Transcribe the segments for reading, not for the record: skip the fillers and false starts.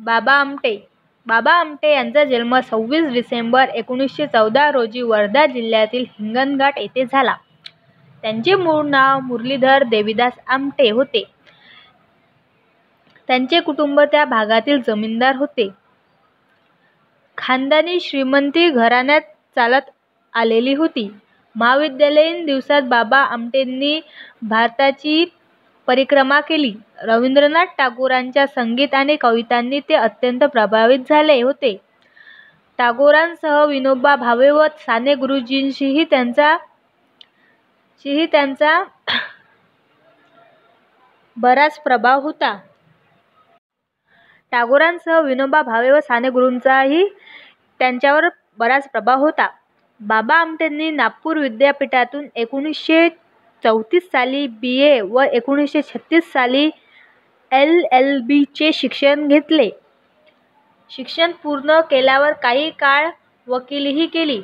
बाबा आमटे. बाबा आमटे यांचा जन्म 26 डिसेंबर 1914 रोजी वर्धा जिल्ह्यातील हिंगणघाट येथे झाला. त्यांचे मूळ नाव मुरलीधर देवीदास आमटे होते. त्यांचे कुटुंब त्या भागातील जमीनदार होते. खानदानी श्रीमंती घराण्यात चालत आलेली होती. महाविद्यालयीन दिवसात बाबा आमटेंनी भारताची परिक्रमा केली. रवींद्रनाथ टागोरांच्या संगीत आणि कवितांनी ते अत्यंत प्रभावित झाले होते. टागोरांसह विनोबा भावे व साने गुरुजींशीही त्यांचा बराच प्रभाव होता. टागोरांसह विनोबा भावे व साने गुरुजींचाही त्यांच्यावर बराच प्रभाव होता. बाबा आमटेंनी नागपूर विद्यापीठातून 1934 साली BA व 1936 साली LLB चे शिक्षण घेतले. शिक्षण पूर्ण केल्यावर काही काळ वकिलीही केली.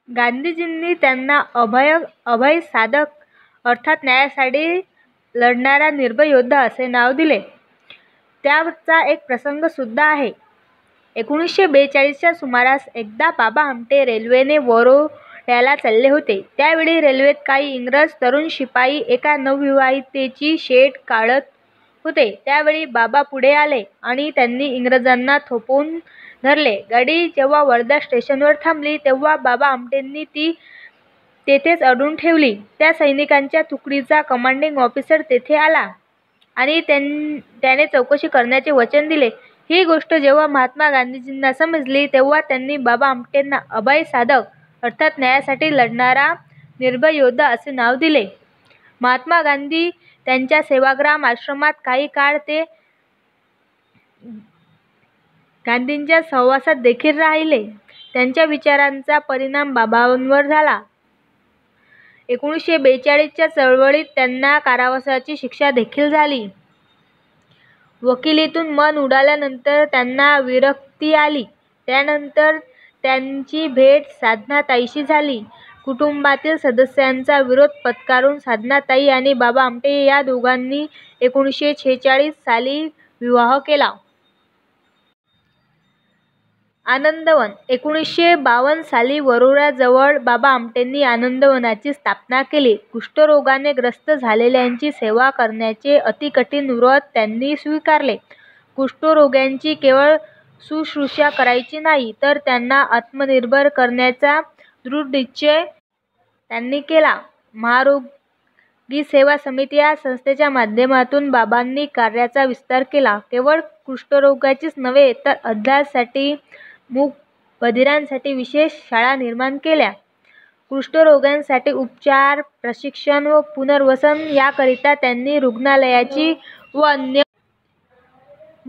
गांधीजींनी त्यांना अभय साधक अर्थात न्यायासाठी लढणारा निर्भय योद्धा असे नाव दिले. त्याचा एक प्रसंग सुद्धा आहे. 1942च्या सुमारास एकदा बाबा आमटे रेल्वेने वरोड्याला चालले होते. त्यावेळी रेल्वेत काही इंग्रज तरुण शिपाई एका नवविवाहितेची शेट काढत होते. त्यावेळी बाबा पुढे आले आणि त्यांनी इंग्रजांना थोपवून धरले. गाडी जेव्हा वर्धा स्टेशनवर थांबली तेव्हा बाबा आमटेंनी ती तेथेच अडवून ठेवली. त्या सैनिकांच्या तुकडीचा कमांडिंग ऑफिसर तेथे आला आणि त्याने चौकशी करण्याचे वचन दिले. ही गोष्ट जेव्हा महात्मा गांधीजींना समजली तेव्हा त्यांनी बाबा आमटेंना अभय साधक अर्थात न्यायासाठी लढणारा निर्भय योद्धा असे नाव दिले. महात्मा गांधी त्यांच्या सेवाग्राम आश्रमात काही काळ ते गांधींच्या सहवासात देखील राहिले. त्यांच्या विचारांचा परिणाम बाबांवर झाला. 1942च्या चळवळीत त्यांना कारावासाची शिक्षा देखील झाली. वकिलीतून मन उडाल्यानंतर त्यांना विरक्ती आली. त्यानंतर त्यांची भेट साधनाताईशी झाली. कुटुंबातील सदस्यांचा विरोध पत्करून साधनाताई आणि बाबा आमटे या दोघांनी 1946 साली विवाह केला. आनंदवन. 1952 साली वरोऱ्याजवळ बाबा आमटेंनी आनंदवनाची स्थापना केली. कुष्ठरोगाने ग्रस्त झालेल्यांची सेवा करण्याचे अतिकठीण व्रत त्यांनी स्वीकारले. कुष्ठरोग्यांची केवळ शुश्रूषा करायची नाही तर त्यांना आत्मनिर्भर करण्याचा दृढ निश्चय त्यांनी केला. महारोगी सेवा समिती या संस्थेच्या माध्यमातून बाबांनी कार्याचा विस्तार केला. केवळ कुष्ठरोग्यांचीच नव्हे तर अंधांसाठी, मूक बधिरांसाठी विशेष शाळा निर्माण केल्या. कुष्ठरोग्यांसाठी उपचार, प्रशिक्षण व पुनर्वसन याकरिता त्यांनी रुग्णालयाची व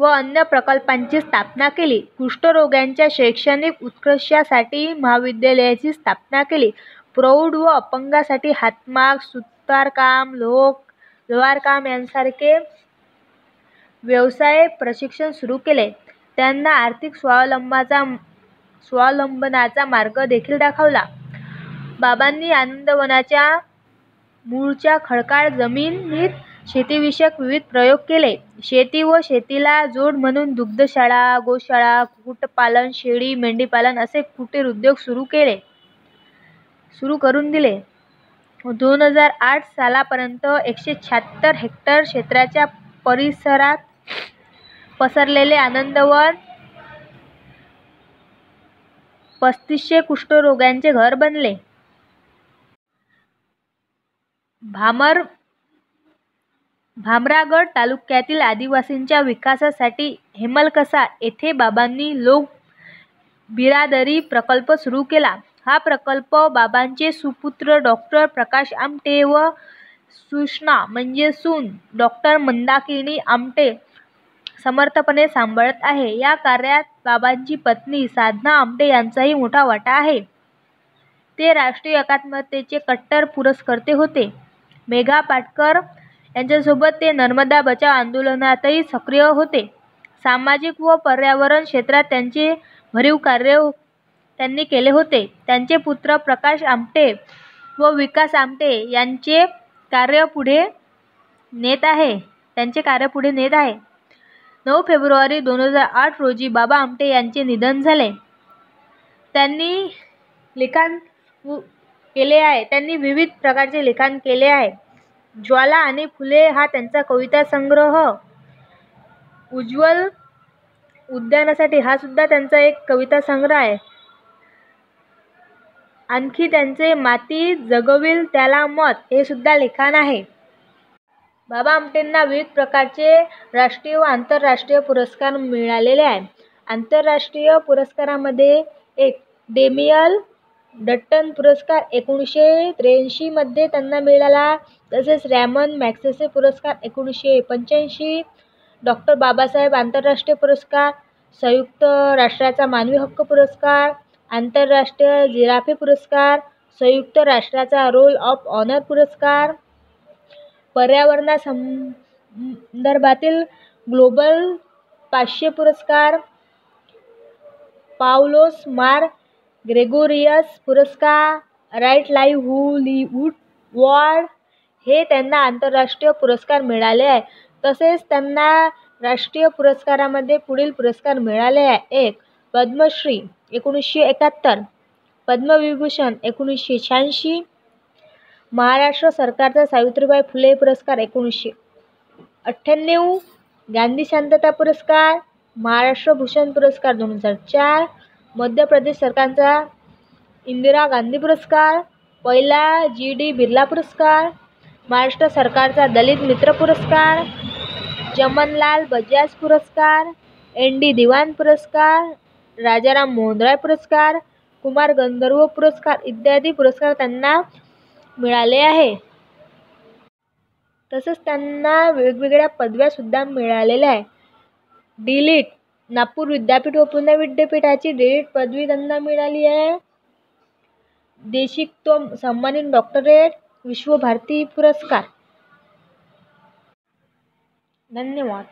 अन्य प्रकल्पांची स्थापना केली. कुष्ठरोग्यांच्या शैक्षणिक उत्कर्षासाठी महाविद्यालयाची स्थापना केली. प्रौढ व अपंगांसाठी हातमाग, सुतारकाम, लोहारकाम यांसारखे व्यवसाय प्रशिक्षण सुरू केले. त्यांना आर्थिक स्वावलंबनाचा मार्ग देखील दाखवला. बाबांनी आनंदवनाच्या मूळच्या खडकाळ जमिनीत शेतीविषयक विविध प्रयोग केले. शेती व शेतीला जोड म्हणून दुग्धशाळा, गोशाळा, कुक्कुटपालन, शेळी, मेंढीपालन असे कुटीर उद्योग सुरू करून दिले. 2008 सालापर्यंत 176 हेक्टर क्षेत्राच्या परिसरात पसरलेले आनंदवन 3500 कुष्ठरोग्यांचे घर बनले. भामरागड तालुक्यातील आदिवासींच्या विकासासाठी हेमलकसा येथे बाबांनी लोक बिरादरी प्रकल्प सुरू केला. हा प्रकल्प बाबांचे सुपुत्र डॉ. प्रकाश आमटे व सुष्णा म्हणजे सून डॉ. मंदाकिनी आमटे समर्थपणे सांभाळत आहे. या कार्यात बाबांची पत्नी साधना आमटे यांचाही मोठा वाटा आहे. ते राष्ट्रीय एकात्मतेचे कट्टर पुरस्कर्ते होते. मेघा पाटकर यांच्यासोबत ते नर्मदा बचाव आंदोलनातही सक्रिय होते. सामाजिक व पर्यावरण क्षेत्रात त्यांचे भरीव कार्य त्यांनी केले होते. त्यांचे पुत्र प्रकाश आमटे व विकास आमटे यांचे कार्य पुढे नेत आहे. त्यांचे कार्य पुढे नेत आहे. 9 फेब्रुवारी 2008 रोजी बाबा आमटे यांचे निधन झाले. त्यांनी लिखाण केले आहे. त्यांनी विविध प्रकारचे लिखाण केले आहे. ज्वाला आणि फुले हा त्यांचा कविता संग्रह, उज्ज्वल उद्यानासाठी हा सुद्धा त्यांचा एक कविता संग्रह आहे. आणखी त्यांचे माती जगविल त्याला मत हे सुद्धा लिखाण आहे. बाबा आमटेंना विविध प्रकारचे राष्ट्रीय व आंतरराष्ट्रीय पुरस्कार मिळालेले आहेत. आंतरराष्ट्रीय पुरस्कारामध्ये एक डॅनियल डट्टन पुरस्कार 1983 मध्ये त्यांना मिळाला. तसेच रॅमन मॅगसेसे पुरस्कार 1985, डॉक्टर बाबासाहेब आंतरराष्ट्रीय पुरस्कार, संयुक्त राष्ट्राचा मानवी हक्क पुरस्कार, आंतरराष्ट्रीय जिराफे पुरस्कार, संयुक्त राष्ट्राचा रोल ऑफ ऑनर पुरस्कार, पर्यावरणासंदर्भातील ग्लोबल 500 पुरस्कार, पावलोस मार ग्रेगोरियस पुरस्कार, राईट लाईव्हलीहूड अवॉर्ड हे त्यांना आंतरराष्ट्रीय पुरस्कार मिळाले आहे. तसेच त्यांना राष्ट्रीय पुरस्कारामध्ये पुढील पुरस्कार मिळाले आहे. एक पद्मश्री 1971, पद्मविभूषण 1986, महाराष्ट्र सरकारचा सावित्रीबाई फुले पुरस्कार 1998, गांधी शांतता पुरस्कार, महाराष्ट्र भूषण पुरस्कार 2004, मध्य प्रदेश सरकारचा इंदिरा गांधी पुरस्कार, पहिला GD बिर्ला पुरस्कार, महाराष्ट्र सरकारचा दलित मित्र पुरस्कार, जमनलाल बजाज पुरस्कार, ND दिवान पुरस्कार, राजाराम मोहन राय पुरस्कार, कुमार गंधर्व पुरस्कार इत्यादी पुरस्कार त्यांना मिळाले आहे. तसेच त्यांना वेगवेगळ्या पदव्या सुद्धा मिळालेल्या आहे. DLIT नागपूर विद्यापीठ व पुणे विद्यापीठाची DLIT पदवी त्यांना मिळाली आहे. देशिकतो सन्मानित डॉक्टरेट, विश्व भारती पुरस्कार. धन्यवाद.